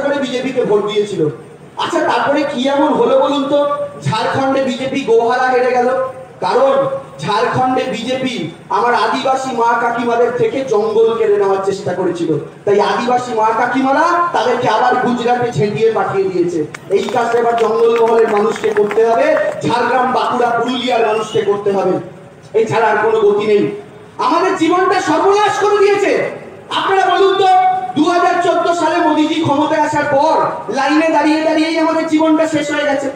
করে বিজেপিকে ভোট দিয়েছিল। আচ্ছা তারপরে কি এমন হলো বলুন তো, ঝাড়খণ্ডে বিজেপি গোহারা হেরে গেল? কারণ ঝাড়খণ্ডে বিজেপি আমার আদিবাসী মা কাকিমাদের থেকে জঙ্গল কেড়ে নেওয়ার চেষ্টা করেছিল, তাই আদিবাসী মা কাকিমারা তাদেরকে আবার গুজরাটে ঝেঁটিয়ে পাঠিয়ে দিয়েছে। এই কাজটা এবার জঙ্গলমহলের মানুষকে করতে হবে, ঝাড়গ্রাম বাঁকুড়া পুরুলিয়ার মানুষকে করতে হবে, এছাড়া আর কোনো গতি নেই। আমাদের জীবনটা সর্বনাশ করে দিয়েছে। আপনারা বলুন তো, 2014 সালে মোদিজি ক্ষমতায় আসার পর লাইনে দাঁড়িয়ে দাঁড়িয়েই আমাদের জীবনটা শেষ হয়ে গেছে।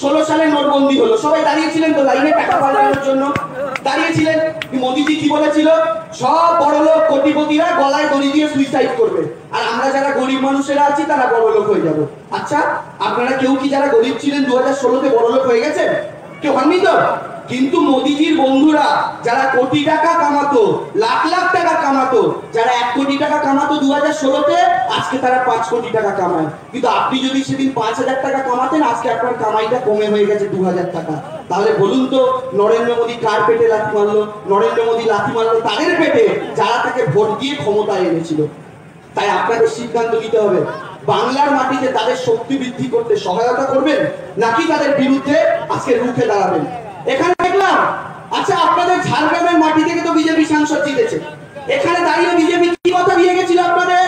16 সালে নোটবন্দি হলো, সবাই দাঁড়িয়েছিলেন তো লাইনে টাকা পাঠানোর জন্য দাঁড়িয়েছিলেন। মোদিজি কি বলেছিল? সব বড়লোক কোটিপতিরা গলায় দড়ি দিয়ে সুইসাইড করবে, আর আমরা যারা গরিব মানুষেরা আছি তারা বড়লোক হয়ে যাব। আচ্ছা আপনারা কেউ কি যারা গরিব ছিলেন 2016-তে বড়লোক হয়ে গেছেন? কেউ হননি তো। কিন্তু মোদিজির বন্ধুরা যারা কোটি টাকা কামাতো, লাখ লাখ টাকা কামাতো, যারা 1 কোটি টাকা কামাতো 2016-তে, আজকে তারা 5 কোটি টাকা কামায়। কিন্তু আপনি যদি সেদিন 5,000 টাকা কামাতেন, আজকে আপনার কামাইটা কমে হয়ে গেছে 2,000 টাকা। তাহলে বলুন তো নরেন্দ্র মোদী কার পেটে লাথি মারলো? নরেন্দ্র মোদী লাথি মারলো তাদের পেটে যারা তাকে ভোট দিয়ে ক্ষমতায় এনেছিল। তাই আপনাদের সিদ্ধান্ত নিতে হবে, বাংলার মাটিতে তাদের শক্তি বৃদ্ধি করতে সহায়তা করবেন নাকি তাদের বিরুদ্ধে আজকে রুখে দাঁড়াবেন। এখানে দেখলাম, আচ্ছা আপনাদের ঝাড়গ্রামের মাটি থেকে তো বিজেপি সাংসদ জিতেছে, এখানে দাঁড়িয়ে বিজেপি কি কথা দিয়ে গেছিল আপনাদের?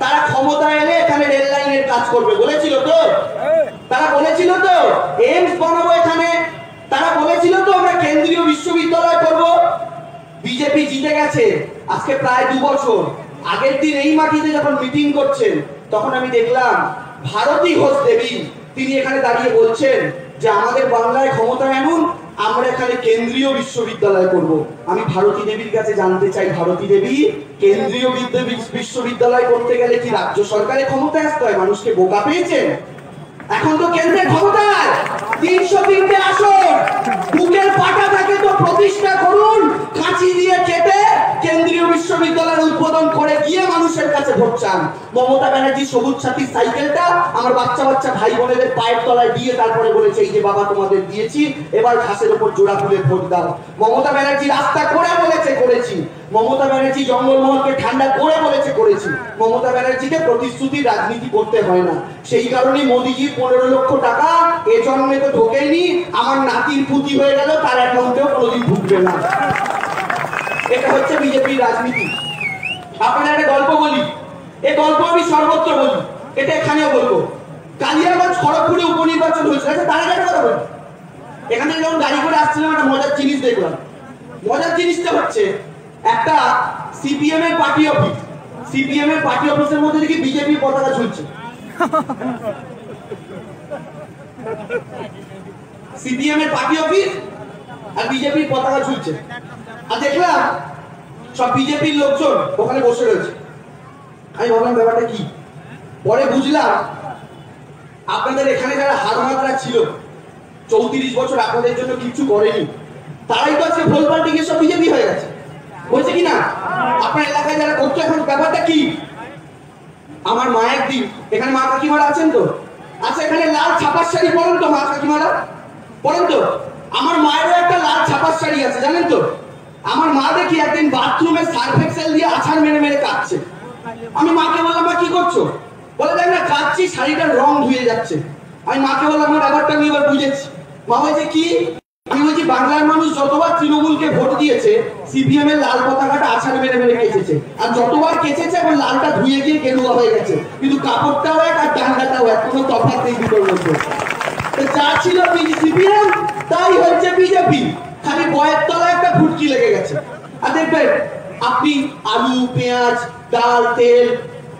তারা ক্ষমতা এলে এখানে রেল লাইনের কাজ করবে বলেছিল তো, তারা বলেছিল তো এইমস বানাবো এখানে, তারা বলেছিল তো আমরা কেন্দ্রীয় বিশ্ববিদ্যালয় করব। বিজেপি জিতে গেছে আজকে প্রায় 2 বছর। আগের দিন এই মাটিতে যখন মিটিং করছেন তখন আমি দেখলাম ভারতী ঘোষ দেবী তিনি এখানে দাঁড়িয়ে বলছেন যে আমাদের বাংলায় ক্ষমতায় আনুন, আমরা এখানে কেন্দ্রীয় বিশ্ববিদ্যালয় করব। আমি ভারতী দেবীর কাছে জানতে চাই, ভারতী দেবী কেন্দ্রীয় বিশ্ববিদ্যালয় করতে গেলে কি রাজ্য সরকারের ক্ষমতায় আসতে হয়? মানুষকে বোকা পেয়েছেন? এখন তো কেন্দ্রের ক্ষমতায় 303টে আসন, বুকের পাটা থাকে তো প্রতিষ্ঠা করুন, কাঁচি দিয়ে কেটে কেন্দ্রীয় বিশ্ববিদ্যালয়ের উদ্বোধন করে গিয়ে মানুষের কাছে ভোট চান। মমতা ব্যানার্জি সবুজ সাথী সাইকেলটা আমার বাচ্চা বাচ্চা ভাই বোনেদের পায়ের তলায় দিয়ে তারপরে বলেছে এই যে বাবা তোমাদের দিয়েছি, এবার ঘাসের উপর জোড়া খুলে ভোট দাও। মমতা ব্যানার্জি রাস্তা করে বলেছে করেছি, মমতা ব্যানার্জি জঙ্গলমহলকে ঠান্ডা করে বলেছে করেছি। মমতা ব্যানার্জিকে প্রতিশ্রুতির রাজনীতি করতে হয় না। সেই কারণেই মোদিজির 15 লক্ষ টাকা এ জন্মে তো ঢোকেনি, আমার নাতির পুঁতি হয়ে গেল, তার অ্যাকাউন্টেও কোনোদিন ঢুকবে না। এটা হচ্ছে বিজেপির রাজনীতি। আপনারা একটা গল্প বলি, এই গল্প আমি সর্বত্র বলি, এটা এখানেও বলবো। কালিয়াগঞ্জ খড়গপুরে উপনির্বাচন হয়েছিল। আচ্ছা তার আগে একটা কথা বলি, এখানে যখন গাড়ি করে আসছিলাম একটা মজার জিনিস দেখলাম। মজার জিনিসটা হচ্ছে একটা সিপিএম এর পার্টি অফিস, সিপিএম এর পার্টি অফিসের মধ্যে দেখি বিজেপির পতাকা ঝুলছে। সিপিএম এর পার্টি অফিস আর বিজেপির পতাকা ঝুলছে, আর দেখলাম সব বিজেপির লোকজন ওখানে বসে রয়েছে। আমি ভাবলাম ব্যাপারটা কি, পরে বুঝলাম আপনাদের এখানে যারা হারমাতরা ছিল 34 বছর আপনাদের জন্য কিছু করেনি, তারাই তো আজকে ভোল পাল্টি গিয়ে সব বিজেপি হয়ে গেছে, বলছে কি না? আপনার এলাকায় যারা করতো, এখন ব্যাপারটা কি? আমার মায়ের দিন এখানে মা কাকিমারা আছেন তো, আচ্ছা এখানে লাল ছাপার শাড়ি পরেন তো মা কাকিমারা? পরেন তো? আমার মায়েরও একটা লাল ছাপার শাড়ি আছে জানেন তো। আমার মা দেখি একদিন বাথরুমে সার্ফ এক্সেল দিয়ে আছাড় মেরে মেরে কাটছে। আমি মাকে বললাম মা কি করছো? বলে দেখ না কাটছি, শাড়িটার রং ধুয়ে যাচ্ছে। আমি মাকে বললাম আমার ব্যাপারটা আমি এবার বুঝেছি। মা বলছে কি? আমি বলছি বাংলার মানুষ যতবার তৃণমূলকে ভোট দিয়েছে সিপিএম এর লাল পতাকাটা আছাড় মেরে মেরে কেচেছে, আর যতবার কেচেছে এখন লালটা ধুয়ে গিয়ে গেরুয়া হয়ে গেছে, কিন্তু কাপড়টাও এক আর ডান্ডাটাও এক, কোনো তফাৎ নেই দুটোর মধ্যে। যা ছিল সিপিএম তাই হচ্ছে বিজেপি, খালি বয়ের তলায় একটা ফুটকি লেগে গেছে। আর দেখবেন আপনি আলু পেঁয়াজ ডাল তেল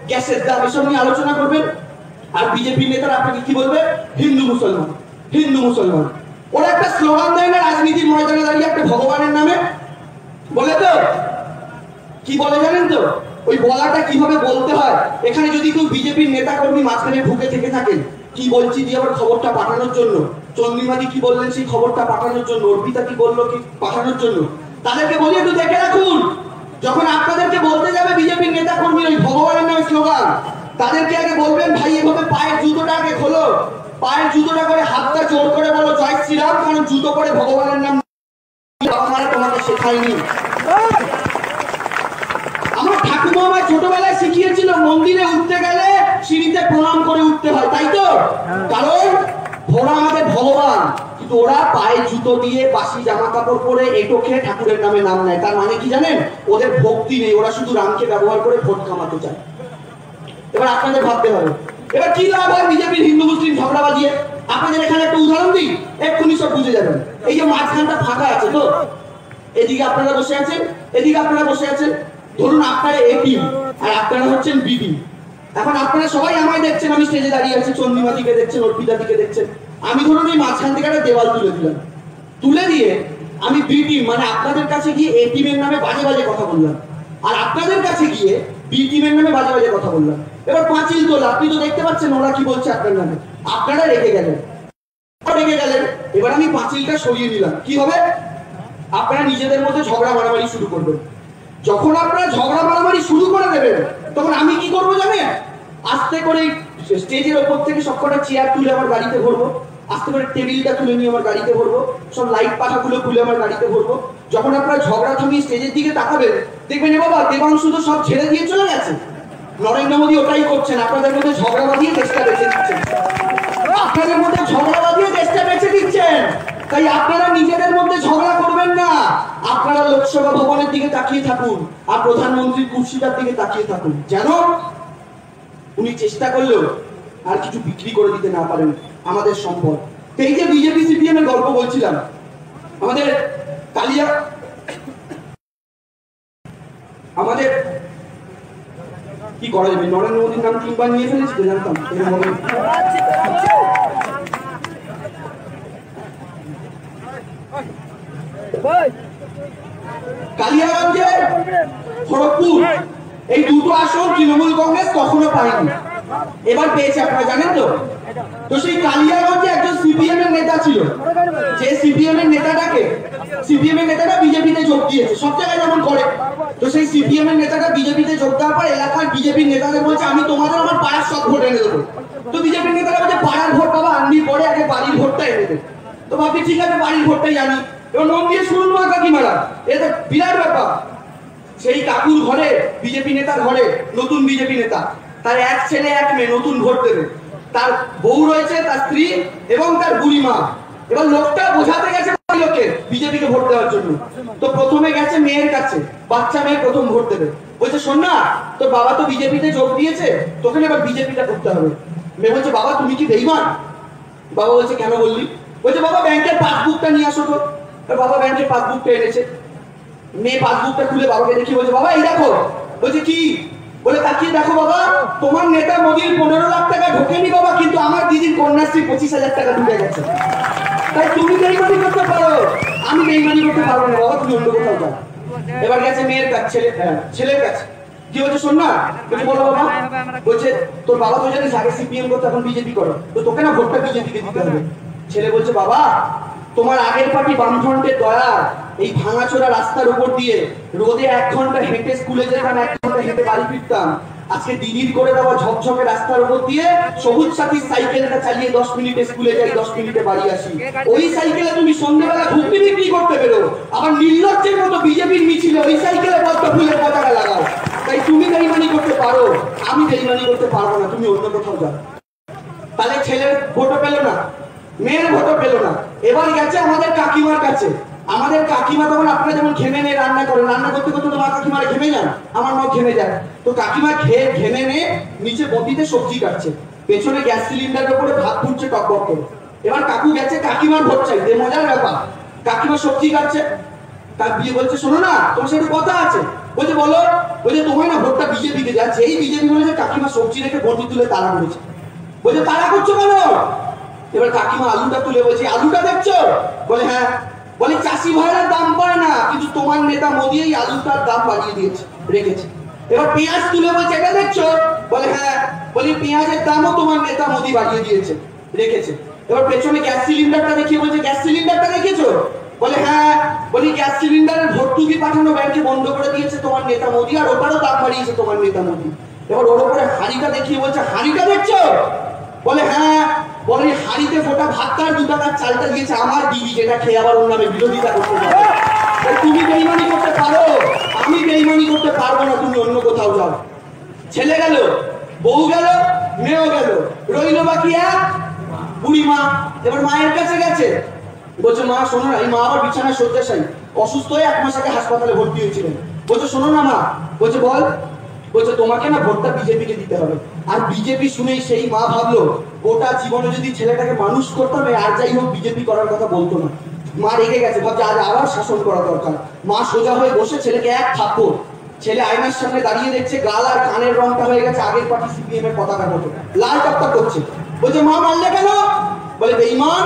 গ্যাসের দাম এসব নিয়ে আলোচনা করবেন, আর বিজেপি নেতারা আপনাকে কি বলবে? হিন্দু মুসলমান, হিন্দু মুসলমান। ওরা একটা স্লোগান দেয় না রাজনীতির ময়দানে দাঁড়িয়ে একটা ভগবানের নামে বলে, তো কি বলে জানেন তো? ওই বলাটা কিভাবে বলতে হয়, এখানে যদি কেউ বিজেপির নেতা কর্মী মাঝখানে ঢুকে থেকে থাকেন, কি বলছি দিয়ে আবার খবরটা পাঠানোর জন্য, চন্দ্রিমাদি কি বললেন সেই খবরটা পাঠানোর জন্য, অর্পিতা কি বললো কি পাঠানোর জন্য, তাদেরকে বলি একটু দেখে রাখুন। যখন আপনাদেরকে বলতে যাবে বিজেপির নেতা কর্মী ওই ভগবানের নামে স্লোগান, তাদেরকে আগে বলবেন ভাই এভাবে পায়ের জুতোটা আগে খোলো, পায়ের জুতোটা করে হাতটা জোর করে বলো জয় শ্রীরাম, কারণ জুতো করে ভগবানের নাম বাবা মারা তোমাকে শেখায়নি। আমার ঠাকুমা আমার ছোটবেলায় শিখিয়েছিল মন্দিরে উঠতে গেলে সিঁড়িতে প্রণাম করে উঠতে হয়, তাই তো? কারণ ওরা আমাদের ভগবান, কিন্তু ওরা পায়ে জুতো দিয়ে বাসি জামা কাপড় পরে এটো খেয়ে ঠাকুরের নামে নাম নেয়। তার মানে কি জানেন? ওদের ভক্তি নেই, ওরা শুধু রামকে ব্যবহার করে ভোট কামাতে চায়। এবার আপনাদের ভাবতে হবে, এবার কি লাভ হয় বিজেপির হিন্দু মুসলিম ঝগড়া বাজিয়ে? আপনাদের এখানে একটা উদাহরণ দিই, এক্ষুনি সব বুঝে যাবেন। এই যে মাঝখানটা ফাঁকা আছে তো, এদিকে আপনারা বসে আছেন, এদিকে আপনারা বসে আছেন। ধরুন আপনারা এ টিম আর আপনারা হচ্ছেন বি টিম। এখন আপনারা সবাই আমায় দেখছেন, আমি স্টেজে দাঁড়িয়ে আছি, চন্দ্রিমা দিকে দেখছেন, অর্পিতা দিকে দেখছেন। আমি ধরুন এই মাঝখান থেকে একটা দেওয়াল তুলে দিলাম, তুলে দিয়ে আমি বি টিম মানে আপনাদের কাছে গিয়ে এ টিমের নামে বাজে বাজে কথা বললাম, আর আপনাদের কাছে গিয়ে বি টিমের নামে বাজে বাজে কথা বললাম। এবার পাঁচিল তোলা, আপনি তো দেখতে পাচ্ছেন ওরা কি বলছে আপনার নামে, আপনারা রেগে গেলেন। এবার আমি পাঁচিলটা সরিয়ে নিলাম, কি হবে? আপনারা নিজেদের মধ্যে ঝগড়া মারামারি শুরু করবেন। যখন আপনারা ঝগড়া মারামারি শুরু করে দেবেন, তখন আমি কি করবো জানেন? আস্তে করে স্টেজের ওপর থেকে সবকটা চেয়ার তুলে আমার গাড়িতে ভরবো, আস্তে করে টেবিলটা তুলে নিয়ে আমার গাড়িতে ভরবো, সব লাইট পাখাগুলো খুলে আমার গাড়িতে ভরবো। যখন আপনারা ঝগড়া থামিয়ে স্টেজের দিকে তাকাবেন, দেখবেন এ বাবা দেবাংশু তো সব ছেড়ে দিয়ে চলে গেছে। নরেন্দ্র মোদী ওটাই করছেন, আপনাদের মধ্যে ঝগড়া বাঁধিয়ে দেশটা বেঁচে দিচ্ছেন, আপনাদের মধ্যে ঝগড়া বাঁধিয়ে দেশটা বেঁচে দিচ্ছেন। তাই আপনারা নিজেদের মধ্যে ঝগড়া করবেন না, আপনারা লোকসভা ভবনের দিকে তাকিয়ে থাকুন আর প্রধানমন্ত্রীর কুর্সিটার দিকে তাকিয়ে থাকুন, যেন উনি চেষ্টা করলেও আর কিছু বিক্রি করে দিতে না পারেন আমাদের সম্পদ। এই যে বিজেপি সিপিএম এর গল্প বলছিলাম, আমাদের কালিয়া, আমাদের কি করা যাবে? নরেন্দ্র মোদীর নাম তিনবার নিয়ে ফেলেছি, জানতাম। কালিয়াগঞ্জে, খড়গপুর, এই দুটো আসন তৃণমূল কংগ্রেস কখনো পায়নি, এবার পেয়েছে, আপনারা জানেন তো? তো সেই কালিয়াগঞ্জে একজন সিপিএম এর নেতা ছিল, যে সিপিএম এর নেতাটাকে, সিপিএম এর নেতাটা বিজেপিতে যোগ দিয়েছে, সব জায়গায় যেমন করে। তো সেই সিপিএম এর নেতাটা বিজেপিতে যোগ দেওয়ার পর এলাকার বিজেপির নেতাদের বলছে আমি তোমাদের আমার পাড়ার সব ভোট এনে দেবো। তো বিজেপির নেতারা বলছে পাড়ার ভোট বাবা আনবি পরে, আগে বাড়ির ভোটটা এনে দেবে। তো ভাবছি ঠিক আছে, বাড়ির ভোটটাই জানি। এবার মন দিয়ে শুনুন মা কাকিমারা, এটা বিরাট ব্যাপার। সেই কাকুর ঘরে, বিজেপি নেতার ঘরে নতুন বিজেপি নেতা, তার এক ছেলে এক মেয়ে নতুন ভোট দেবে। তার বউ রয়েছে, তার স্ত্রী এবং তার বুড়ি মা। এবার লোকটা বোঝাতে গেছে লোকে বিজেপিকে ভোট দেওয়ার জন্য। তো প্রথমে গেছে মেয়ের কাছে, বাচ্চা মেয়ে প্রথম ভোট দেবে। বলছে শোন না, তোর বাবা তো বিজেপিতে যোগ দিয়েছে, তোকে এবার বিজেপিটা করতে হবে। মেয়ে বলছে বাবা তুমি কি বেঈমান? বাবা বলছে কেন বললি? বলছে বাবা ব্যাংকের পাসবুকটা নিয়ে আসো তো। বাবা ব্যাংকের পাসবুকটা এনেছে। মেয়ে পাসবুকটা খুলে বাবাকে দেখি বলছে বাবা এই দেখো। বলছে কি? বলে তাকিয়ে দেখো বাবা, তোমার নেতা মোদীর 15 লাখ টাকা ঢোকেনি বাবা, কিন্তু আমার দিদির কন্যাশ্রী 25,000 টাকা ঢুকে গেছে। তাই তুমি বেইমানি করতে পারো, আমি বেইমানি করতে পারবো না বাবা, তুমি অন্য কোথাও যাও। এবার গেছে মেয়ের কাছে, ছেলের কাছে, কি বলছে শোন না, বলছে বলো বাবা। বলছে তোর বাবা তো জানিস আগে সিপিএম করতো, এখন বিজেপি করো, তো তোকে না ভোটটা বিজেপিকে দিতে হবে। ছেলে বলছে বাবা তোমার আগের পার্টি বামফ্রন্টের দয়া, এই ভাঙাচোরা রাস্তার উপর দিয়ে রোদে 1 ঘন্টা হেঁটে স্কুলে যেতাম, 1 ঘন্টা হেঁটে বাড়ি ফিরতাম। আজকে দিদির করে দেওয়া ঝকঝকে রাস্তার উপর দিয়ে সবুজ সাথীর সাইকেলটা চালিয়ে 10 মিনিটে স্কুলে যাই, 10 মিনিটে বাড়ি আসি। ওই সাইকেলে তুমি সন্ধ্যাবেলা ঘুগনি বিক্রি করতে বেরো, আবার নির্লজ্জের মতো বিজেপির মিছিলে ওই সাইকেলে পদ্ম ফুলের পতাকা লাগাও। তাই তুমি বেইমানি করতে পারো, আমি বেইমানি করতে পারবো না, তুমি অন্য কোথাও যাও। তাহলে ছেলের ভোটও পেল না, মেয়ের ভোটও পেল না। এবার গেছে আমাদের কাকিমার কাছে। আমাদের কাকিমা তখন আপনারা যেমন ঘেমে নিয়ে রান্না করেন, রান্না করতে করতে তোমার কাকিমারা ঘেমে যান, আমার মা ঘেমে যায়। তো কাকিমা ঘেমে নিয়ে নিচে বটিতে সবজি কাটছে, পেছনে গ্যাস সিলিন্ডারের উপরে ভাত ফুটছে টকবক করে। এবার কাকু গেছে কাকিমার ভোট চাইতে, মজার ব্যাপার। কাকিমা সবজি কাটছে, তার বিয়ে বলছে শোনো না তোমার সাথে কথা আছে। বলছে বলো। বলছে তোমার না ভোটটা বিজেপিকে যাচ্ছে। এই বিজেপি বলেছে কাকিমা সবজি রেখে বটি তুলে তাড়া করেছে। বলছে তাড়া করছো কেন? এবার কাকিমা আলুটা তুলে বলছে আলুটা দেখছো? বলে হ্যাঁ। বলে চাষি ভাইরা দাম পায় না, কিন্তু তোমার নেতা মোদী এই আলুটার দাম বাড়িয়ে দিয়েছে, রেখেছে। এবার পেঁয়াজ তুলে বলছে এটা দেখছো? বলে হ্যাঁ। বলি পেঁয়াজের দামও তোমার নেতা মোদী বাড়িয়ে দিয়েছে, রেখেছে। এবার পেছনে গ্যাস সিলিন্ডারটা দেখিয়ে বলছে গ্যাস সিলিন্ডারটা দেখেছো? বলে হ্যাঁ। বলি গ্যাস সিলিন্ডারের ভর্তুকি পাঠানো ব্যাংকে বন্ধ করে দিয়েছে তোমার নেতা মোদী, আর ওটারও দাম বাড়িয়েছে তোমার নেতা মোদী। এবার ওর উপরে হাঁড়িটা দেখিয়ে বলছে হাঁড়িটা দেখছো? বলে হ্যাঁ। বলে হাঁড়িতে ফোটা ভাতটার 2 টাকার চালটা দিয়েছে আমার দিদি, যেটা খেয়ে আবার ওর নামে বিরোধিতা করতে পারে। তুমি বেইমানি করতে পারো, আমি বেইমানি করতে পারবো না, তুমি অন্য কোথাও যাও। ছেলে গেল, বউ গেল, মেয়েও গেল, রইল বাকি এক বুড়ি মা। এবার মায়ের কাছে গেছে, বলছে মা শোনো না, এই মা আবার বিছানায় শয্যাশায়ী, অসুস্থ হয়ে 1 মাস আগে হাসপাতালে ভর্তি হয়েছিলেন। বলছে শোনো না মা, বলছে বল। বলছে তোমাকে না ভোটটা বিজেপিকে দিতে হবে। আর বিজেপি শুনেই সেই মা ভাবলো গোটা জীবনে যদি ছেলেটাকে মানুষ করতাম আর যাই হোক বিজেপি করার কথা বলতো না। মা রেগে গেছে, ভাবছে আজ আবার শাসন করা দরকার। মা সোজা হয়ে বসে ছেলেকে এক থাপ্পড়। ছেলে আয়নার সামনে দাঁড়িয়ে দেখছে গাল আর কানের রংটা হয়ে গেছে আগের পার্টি সিপিএম এর পতাকার মতো, লাল টকটক করছে। বলছে মা মারলে কেন? বলে বেঈমান,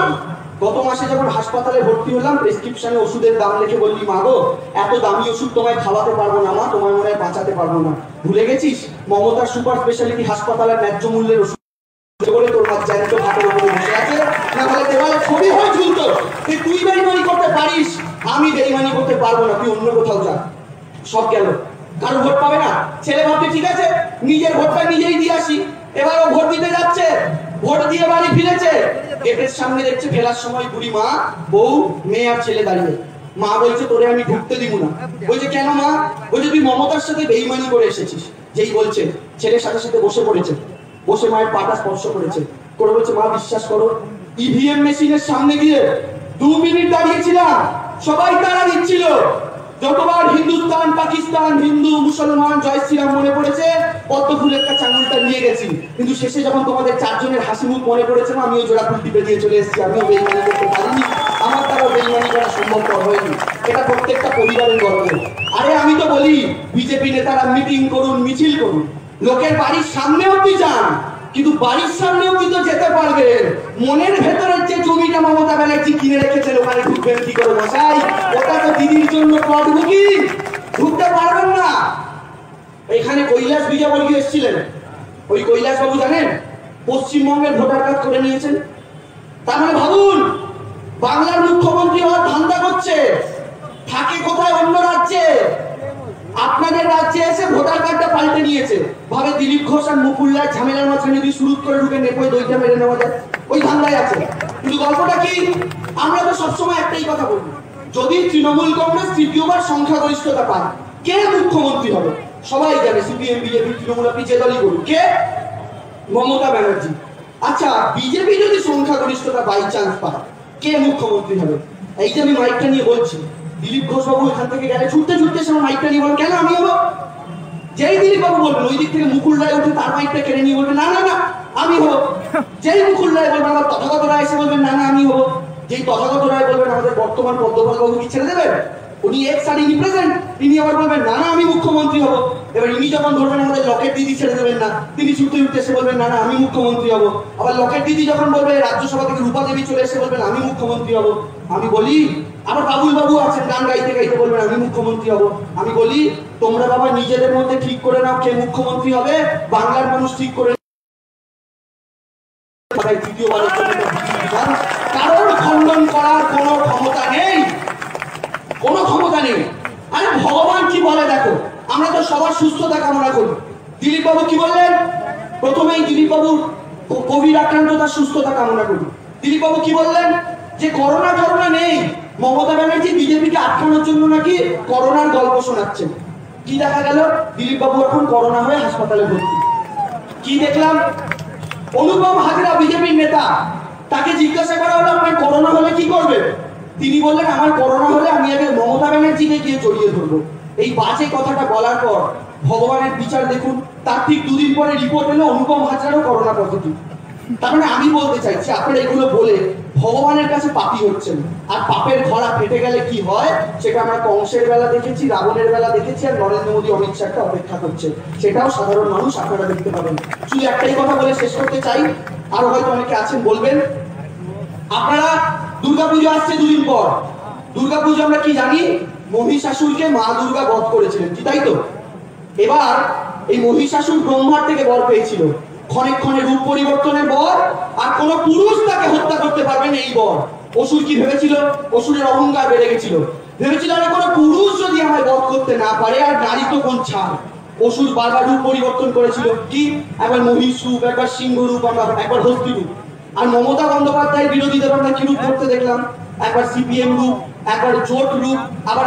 গত মাসে যখন হাসপাতালে ভর্তি হলাম প্রেসক্রিপশনে ওষুধের দাম লিখে বললি মা গো এত দামি ওষুধ তোমায় খাওয়াতে পারবো না মা, তোমায় মনে হয় বাঁচাতে পারবো না। ভুলে গেছিস মমতার সুপার স্পেশালিটি হাসপাতালের ন্যায্য মূল্যের ওষুধ বলে তোর মা জ্যান্ত হাতের উপরে বসে আছে, না হলে দেওয়ালে ছবি হয়ে ঝুলতো। তুই বেইমানি করতে পারিস, আমি বেইমানি করতে পারবো না, তুই অন্য কোথাও যা। সব গেল, কারো ভোট পাবে না। ছেলে ভাবছে ঠিক আছে নিজের ভোটটা নিজেই দিয়ে আসি। এবার ও ভোট দিতে যাচ্ছে, ভোট দিয়ে বাড়ি ফিরেছে, গেটের সামনে দেখছে ফেরার সময় বুড়ি মা, বউ, মেয়ে আর ছেলে দাঁড়িয়ে। মা বলছে তোরে আমি ঢুকতে দিব না। বলছে কেন মা? বলছে তুই মমতার সাথে বেইমানি করে এসেছিস। যেই বলছে ছেলের সাথে সাথে বসে পড়েছে, বসে মায়ের পাটা স্পর্শ করেছে, করে বলছে মা বিশ্বাস করো ইভিএম মেশিনের সামনে গিয়ে 2 মিনিট দাঁড়িয়েছিলাম, সবাই তারা দিচ্ছিল, যতবার হিন্দুস্তান পাকিস্তান হিন্দু মুসলমান জয় শ্রীরাম মনে পড়েছে পদ্ম ফুলের কাছে আঙুলটা নিয়ে গেছি, কিন্তু শেষে যখন তোমাদের 4 জনের হাসি মুখ মনে পড়েছে না আমিও জোড়া ফুল টিপে দিয়ে চলে এসেছি। আমিও বেইমানি করতে পারিনি, আমার দ্বারা বেইমানি করা সম্ভবপর হয়নি। এটা প্রত্যেকটা পরিবারের গর্ব। আরে আমি তো বলি বিজেপি নেতারা মিটিং করুন, মিছিল করুন, লোকের বাড়ির সামনে অব্দি যান, কিন্তু বাড়ির সামনে অব্দি তো যেতে পারবেন, মনের ভেতরের যে জমিটা মমতা ব্যানার্জি কিনে রেখেছেন ওখানে ঢুকবেন কি করে মশাই? ওটা তো দিদির জন্য পথ বুকিং, ঢুকতে পারবেন না। এখানে কৈলাস বিজয়বর্গী এসেছিলেন, ওই কৈলাস বাবু জানেন পশ্চিমবঙ্গের ভোটার কার্ড করে নিয়েছেন। তার মানে ভাবুন বাংলার মুখ্যমন্ত্রী হওয়ার ধান্দা করছে, থাকে কোথায়? অন্য রাজ্যে। আপনাদের রাজ্যে এসে ভোটার কার্ডটা পাল্টে নিয়েছে, ভাবে দিলীপ ঘোষ আর মুকুল্লার ঝামেলার মাঝখানে যদি শুরু করে ঢুকে নেপোয় দইটা মেরে নেওয়া যায়, ওই ধান্দায় আছে। কিন্তু গল্পটা কি? আমরা তো সবসময় একটাই কথা বলবো, যদি তৃণমূল কংগ্রেস তৃতীয়বার সংখ্যাগরিষ্ঠতা পায় কে মুখ্যমন্ত্রী হবে? সবাই জানে সিপিএম বিজেপি তৃণমূল আপনি যে দলই করুন, কে? মমতা ব্যানার্জি। আচ্ছা বিজেপি যদি সংখ্যাগরিষ্ঠতা বাই চান্স পায় কে মুখ্যমন্ত্রী হবে? এই যে আমি মাইকটা নিয়ে বলছি, দিলীপ ঘোষ বাবু এখান থেকে গেলে ছুটতে ছুটতে সে মাইকটা নিয়ে বলেন কেন আমি হবো? যেই দিলীপ বাবু বলবেন ওই দিক থেকে মুকুল রায় উঠে তার মাইকটা কেড়ে নিয়ে বলবেন না না না আমি হবো। যেই মুকুল রায় বলবেন আবার তথাগত রায় এসে বলবেন না না আমি হবো। যেই তথাগত রায় বলবেন আমাদের বর্তমান পদ্মপাল বাবু কি ছেড়ে দেবেন? উনি এক্স আর ইনি প্রেজেন্ট, তিনি আবার বলবেন না না আমি মুখ্যমন্ত্রী হবো। এবার ইনি যখন ধরবেন আমাদের লকেট দিদি ছেড়ে দেবেন না, তিনি ছুটতে ছুটতে এসে বলবেন না না আমি মুখ্যমন্ত্রী হবো। আবার লকেট দিদি যখন বলবে রাজ্যসভা থেকে রূপা দেবী চলে এসে বলবেন আমি মুখ্যমন্ত্রী হবো। আমি বলি আবার বাবুল বাবু আছেন গান গাইতে গাইতে বলবেন আমি মুখ্যমন্ত্রী হবো। আমি বলি তোমরা বাবা নিজেদের মধ্যে ঠিক করে নাও কে মুখ্যমন্ত্রী হবে, বাংলার মানুষ ঠিক করে তৃতীয়বারের জন্য কারণ খণ্ডন করার কোনো ক্ষমতা নেই, কোনো ক্ষমতা নেই। আরে ভগবান কি বলে দেখো, আমরা তো সবার সুস্থতা কামনা করি। দিলীপ বাবু কি বললেন? প্রথমেই দিলীপ বাবুর কোভিড আক্রান্ত তার সুস্থতা কামনা করি। দিলীপ বাবু কি বললেন? যে করোনা নেই, মমতা ব্যানার্জি বিজেপিকে আটকানোর জন্য নাকি করোনার গল্প শোনাচ্ছেন। কি দেখা গেল? দিলীপ বাবু এখন করোনা হয়ে হাসপাতালে ভর্তি। কি দেখলাম? অনুপম হাজরা বিজেপির নেতা, তাকে জিজ্ঞাসা করা হলো আপনার করোনা হলে কি করবে? তিনি বললেন আমার করোনা হলে আমি আগে মমতা ব্যানার্জিকে গিয়ে জড়িয়ে ধরবো। এই বাজে কথাটা বলার পর ভগবানের বিচার দেখুন, তার ঠিক 2 দিন পরে রিপোর্ট এলো অনুপম হাজরারও করোনা পজিটিভ। তার মানে আমি বলতে চাইছি আপনারা এগুলো বলে ভগবানের কাছে পাপী হচ্ছেন, আর পাপের ধরা ফেটে গেলে কি হয় সেটা আমরা কংসের বেলা দেখেছি, রাবণের বেলা দেখেছি, আর নরেন্দ্র মোদী অমিত শাহকে অপেক্ষা করছে, সেটাও সাধারণ মানুষ আপনারা দেখতে পাবেন। শুধু একটাই কথা বলে শেষ করতে চাই, আরো হয়তো অনেকে আছেন বলবেন, আপনারা দুর্গাপুজো আসছে 2 দিন পর। দুর্গাপুজো আমরা কি জানি? মহিষাসুরকে মা দুর্গা বধ করেছিলেন, কি তাই তো? এবার এই মহিষাসুর ব্রহ্মার থেকে বর পেয়েছিল, ক্ষণে ক্ষণে রূপ পরিবর্তনের বর, আর কোন পুরুষ তাকে হত্যা করতে পারবে না এই বর। অসুর কি ভেবেছিল? অসুরের অহংকার বেড়ে গেছিল, ভেবেছিল আরে কোনো পুরুষ যদি আমায় বধ করতে না পারে আর নারী তো কোন ছাড়। অসুর বারবার রূপ পরিবর্তন করেছিল, কি একবার মহিষ রূপ, একবার সিংহ রূপ, একবার হস্তি রূপ। আর মমতা বন্দ্যোপাধ্যায়ের বিরোধীদের আমরা কি রূপ করতে দেখলাম? একবার সিপিএম রূপ, একবার জোট রূপ, আবার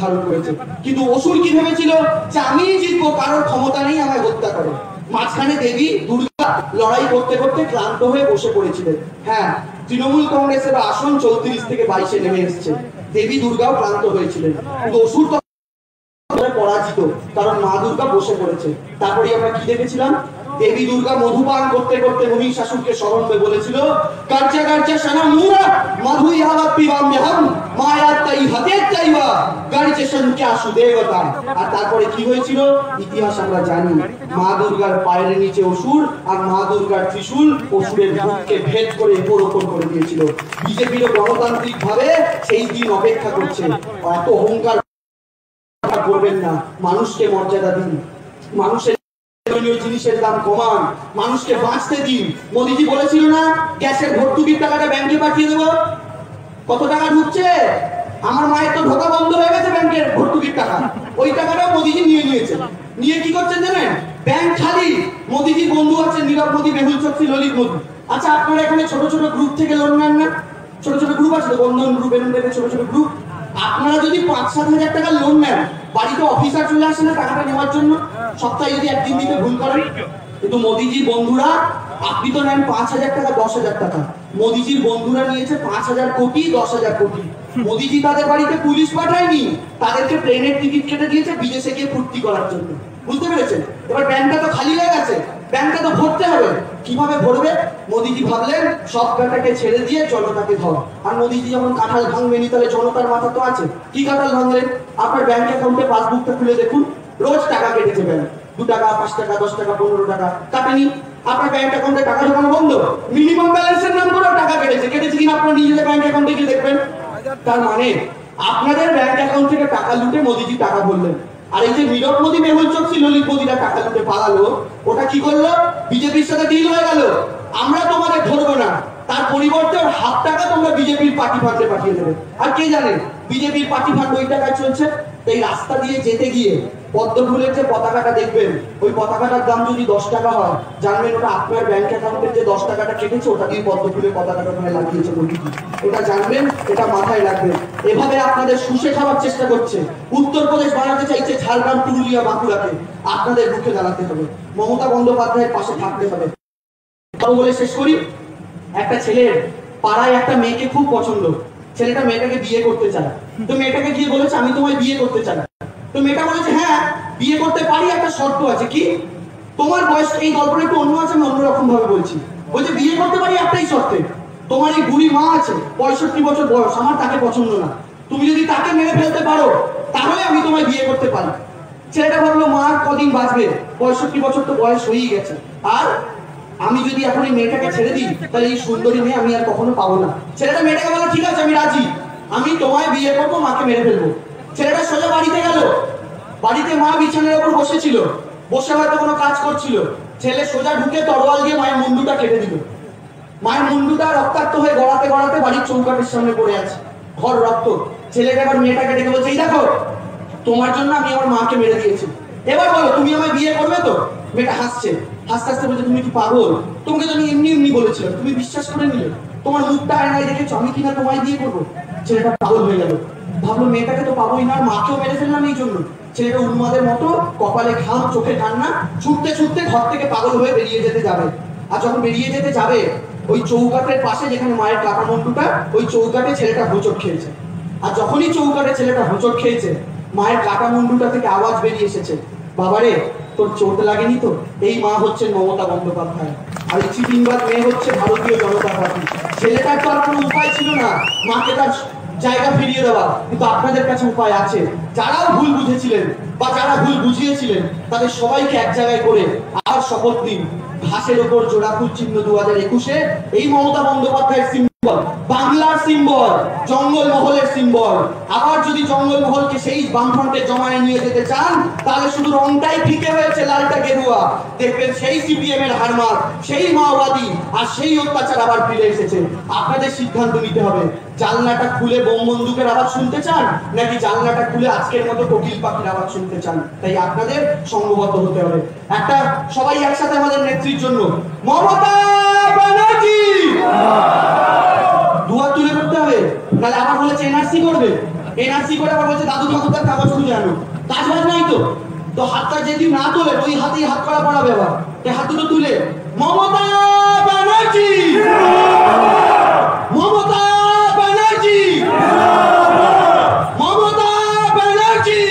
ধারণ করেছে। কিন্তু অসুর কি ভেবেছিল যে আমি জিতবো, কারোর ক্ষমতা নেই আমায় হত্যা করে। মাঝখানে দেবী দুর্গা লড়াই করতে করতে ক্লান্ত হয়ে বসে পড়েছিলেন। হ্যাঁ, তৃণমূল কংগ্রেসের আসন 34 থেকে 22-এ নেমে এসছে। দেবী দুর্গাও ক্লান্ত হয়েছিলেন, কিন্তু অসুর পরাজিত, কারণ মা দুর্গা বসে পড়েছে। তারপরে আমরা কি দেখেছিলাম, দেবী দুর্গা মধুপান করতে করতে মহিষাসুরকে স্মরণ করে বলেছিল, কার্যা কার্যা শানা মুরা মধুই হাওয়াত পিবাম্যহম মায়াত্তাই হাতেত্তাইবা গার্যে সংখ্যা সুদেবতা। আর তারপরে কি হয়েছিল ইতিহাস আমরা জানি। মা দুর্গার পায়ের নিচে অসুর, আর মা দুর্গার ত্রিশূল অসুরের বুককে ভেদ করে উপর করে দিয়েছিল। বিজেপির গণতান্ত্রিক ভাবে সেই দিন অপেক্ষা করছে। এত অহংকার করবেন না, মানুষকে মর্যাদা দিন, মানুষের জিনিসের দাম কমান, মানুষকে বাঁচতে দিন। মোদিজি বলেছিল না গ্যাসের ভর্তুকির টাকাটা ব্যাংকে পাঠিয়ে দেবো, কত টাকা ঢুকছে? আমার মায়ের তো ঢোকা বন্ধ হয়ে গেছে ব্যাংকের ভর্তুকির টাকা, ওই টাকাটাও মোদিজি নিয়ে নিয়েছে। নিয়ে কি করছেন জানেন? ব্যাংক খালি। মোদিজির বন্ধু আছেন নীরব মোদি, মেহুল চোকসি, ললিত মোদি। আচ্ছা, আপনারা এখানে ছোট ছোট গ্রুপ থেকে লোন নেন না? ছোট ছোট গ্রুপ আছে, বন্ধন গ্রুপ, এরকম ছোট ছোট গ্রুপ। আপনারা যদি 5-7 হাজার টাকা লোন নেন, বাড়িতে অফিসার চলে আসে না টাকাটা নেওয়ার জন্য? সপ্তাহে যদি একদিন দিতে ভুল করেন। কিন্তু মোদিজির বন্ধুরা, আপনি তো নেন 5,000 টাকা, 10,000 টাকা, মোদিজির বন্ধুরা নিয়েছে 5,000 কোটি, 10,000 কোটি। মোদিজি তাদের বাড়িতে পুলিশ পাঠায়নি, তাদেরকে প্লেনের টিকিট কেটে দিয়েছে বিদেশে গিয়ে ফুর্তি করার জন্য। বুঝতে পেরেছেন? এবার ব্যাংকটা তো খালি হয়ে গেছে, ব্যাংকটা তো ভরতে হবে। কিভাবে ভরবে? মোদিজি ভাবলেন সব ব্যাটাকে ছেড়ে দিয়ে জনতাকে ধর। আর মোদিজি যখন কাঁঠাল ভাঙবেনি, তাহলে জনতার মাথা তো আছে। কি কাঁঠাল ভাঙলেন? আপনার ব্যাংক অ্যাকাউন্টে পাসবুকটা খুলে দেখুন, রোজ টাকা কেটেছে ব্যাংক। 2 টাকা, 5 টাকা, 10 টাকা, 15 টাকা কাটেনি। আপনার ব্যাংক অ্যাকাউন্টে টাকা ঢোকানো বন্ধ, মিনিমাম ব্যালেন্সের নাম করেও টাকা কেটেছে। কেটেছে কিনা আপনার নিজেদের ব্যাংক অ্যাকাউন্টে গিয়ে দেখবেন। তার মানে আপনাদের ব্যাংক অ্যাকাউন্ট থেকে টাকা লুটে মোদিজি টাকা বললেন। আর এই যে নীরব মোদি, মেহুল চোকসি, ললিত মোদিরা টাকা লুটে পালালো, ওটা কি করলো? বিজেপির সাথে ডিল হয়ে গেল, আমরা তোমাদের ধরবো না, তার পরিবর্তে ওর হাফ টাকা তোমরা বিজেপির পার্টি ফান্ডে পাঠিয়ে দেবে। আর কে জানে বিজেপির পার্টি ফান্ড ওই টাকায় চলছে। এই রাস্তা দিয়ে যেতে গিয়ে পদ্ম ফুলের যে পতাকাটা দেখবেন, ওই পতাকাটার দাম যদি 10 টাকা হয়, জানবেন ওটা আপনার ব্যাংক অ্যাকাউন্টের যে 10 টাকাটা কেটেছে, ওটা দিয়ে পদ্ম ফুলের পতাকাটা ওখানে লাগিয়েছে মোদিজি। এটা জানবেন, এটা মাথায় রাখবেন। এভাবে আপনাদের শুষে খাওয়ার চেষ্টা করছে। উত্তরপ্রদেশ বানাতে চাইছে ঝাড়গ্রাম, পুরুলিয়া, বাঁকুড়াকে। আপনাদের রুখে দাঁড়াতে হবে, মমতা বন্দ্যোপাধ্যায়ের পাশে থাকতে হবে। বলে শেষ করি, একটা ছেলের পাড়ায় একটা মেয়েকে খুব পছন্দ, ছেলেটা মেয়েটাকে বিয়ে করতে চায়। তো মেয়েটাকে গিয়ে বলেছে আমি তোমায় বিয়ে করতে চাই। তো মেয়েটা বলেছে হ্যাঁ বিয়ে করতে পারি, একটা শর্ত আছে। কি? তোমার বয়স, এই গল্পটা একটু অন্য আছে, আমি অন্যরকম ভাবে বলছি। বলছে বিয়ে করতে পারি একটাই শর্তে, তোমার এই বুড়ি মা আছে 65 বছর বয়স, আমার তাকে পছন্দ না, তুমি যদি তাকে মেরে ফেলতে পারো তাহলে আমি তোমায় বিয়ে করতে পারি। ছেলেটা ভাবলো মা কদিন বাঁচবে, 65 বছর তো বয়স হয়েই গেছে, আর আমি যদি এখন এই মেয়েটাকে ছেড়ে দিই তাহলে এই সুন্দরী মেয়ে আমি আর কখনো পাবো না। ছেলেটা মেয়েটাকে বলে ঠিক আছে আমি রাজি, আমি তোমায় বিয়ে করবো, মাকে মেরে ফেলবো। ছেলেটা সোজা বাড়িতে গেল। বাড়িতে মা বিছানার উপর বসেছিল, বসে হয়তো কোনো কাজ করছিল। ছেলে সোজা ঢুকে তরোয়াল দিয়ে মায়ের মুন্ডুটা কেটে দিল। মায়ের মুন্ডুটা রক্তাক্ত হয়ে গড়াতে গড়াতে বাড়ির চৌকাঠের সামনে পড়ে আছে, ঘর রক্ত। ছেলেটা এবার মেয়েটাকে ডেকে বলছে এই দেখো তোমার জন্য আমি আমার মাকে মেরে দিয়েছি, এবার বলো তুমি আমায় বিয়ে করবে তো? মেয়েটা হাসছে, হাসতে হাসতে বলছে তুমি কি পাগল? তোমাকে তো আমি এমনি এমনি বলেছিলাম, তুমি বিশ্বাস করে নিলে? তোমার মুখটা আয়নায় দেখেছো, আমি কিনা তোমায় বিয়ে করবো? ছেলেটা পাগল হয়ে গেল, ভাবলো মেয়েটাকে তো পাবোই না, মাকেও মেরে ফেললাম এই জন্য। ছেলেটা উন্মাদের মতো কপালে ঘাম, চোখে কান্না, ছুটতে ছুটতে ঘর থেকে পাগল হয়ে বেরিয়ে যেতে যাবে। আর যখন বেরিয়ে যেতে যাবে, ওই চৌকাঠের পাশে যেখানে মায়ের কাটা মন্ডুটা, ওই চৌকাঠে ছেলেটা হোঁচট খেয়েছে। আর যখনই চৌকাঠে ছেলেটা হোঁচট খেয়েছে, মায়ের কাটা মুন্ডুটা থেকে আওয়াজ বেরিয়ে এসেছে, বাবারে তোর চোট লাগেনি তো? এই মা হচ্ছেন মমতা বন্দ্যোপাধ্যায়, আর এই চিটিংবাজ মেয়ে হচ্ছে ভারতীয় জনতা পার্টি। ছেলেটার তো আর কোনো উপায় ছিল না মাকে তার জায়গা ফিরিয়ে দেওয়া, কিন্তু আপনাদের কাছে উপায় আছে। যারাও ভুল বুঝেছিলেন বা যারা ভুল বুঝিয়েছিলেন, তাদের সবাইকে এক জায়গায় করে আর শপথ নিন, ঘাসের ওপর জোড়া ফুল চিহ্ন 2021-এ এই মমতা বন্দ্যোপাধ্যায়ের সিম্বল, বাংলার সিম্বল, জঙ্গল মহলের সিম্বল। আবার যদি জঙ্গল মহলকে সেই বামফ্রন্টে জমায়ে নিয়ে যেতে চান, তাহলে শুধু রংটাই ফিকে হয়েছে, লালটা গেরুয়া। দেখবেন সেই সিপিএম এর হারমাত, সেই মাওবাদী আর সেই অত্যাচার আবার ফিরে এসেছে। আপনাদের সিদ্ধান্ত নিতে হবে, জানলাটা খুলে বোম বন্দুকের আওয়াজ শুনতে চান, নাকি জানলাটা খুলে আজকের মতো কোকিল পাখির আওয়াজ শুনতে চান? তাই আপনাদের সংঘবদ্ধ হতে হবে। একটা সবাই একসাথে আমাদের নেত্রীর জন্য মমতা ব্যানার্জি দুয়ার তুলে করতে হবে, নাহলে আবার বলেছে এনআরসি করবে। এনআরসি করে আবার বলছে দাদু ঠাকুরদার কাগজ খুঁজে আনো। কাজ বাজ নাই তো, তো হাতটা যেদিন না তোলে ওই হাতেই হাত করা পড়াবে আবার। হাত দুটো তুলে মমতা ব্যানার্জি, মমতা ব্যানার্জি, মমতা ব্যানার্জি।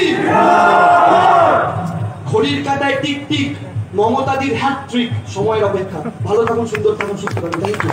ঘড়ির কাঁটায় টিক টিক, মমতাদির হ্যাট্রিক। সময়ের অপেক্ষা। ভালো থাকুন, সুন্দর থাকুন, সুস্থ থাকুন। Thank you.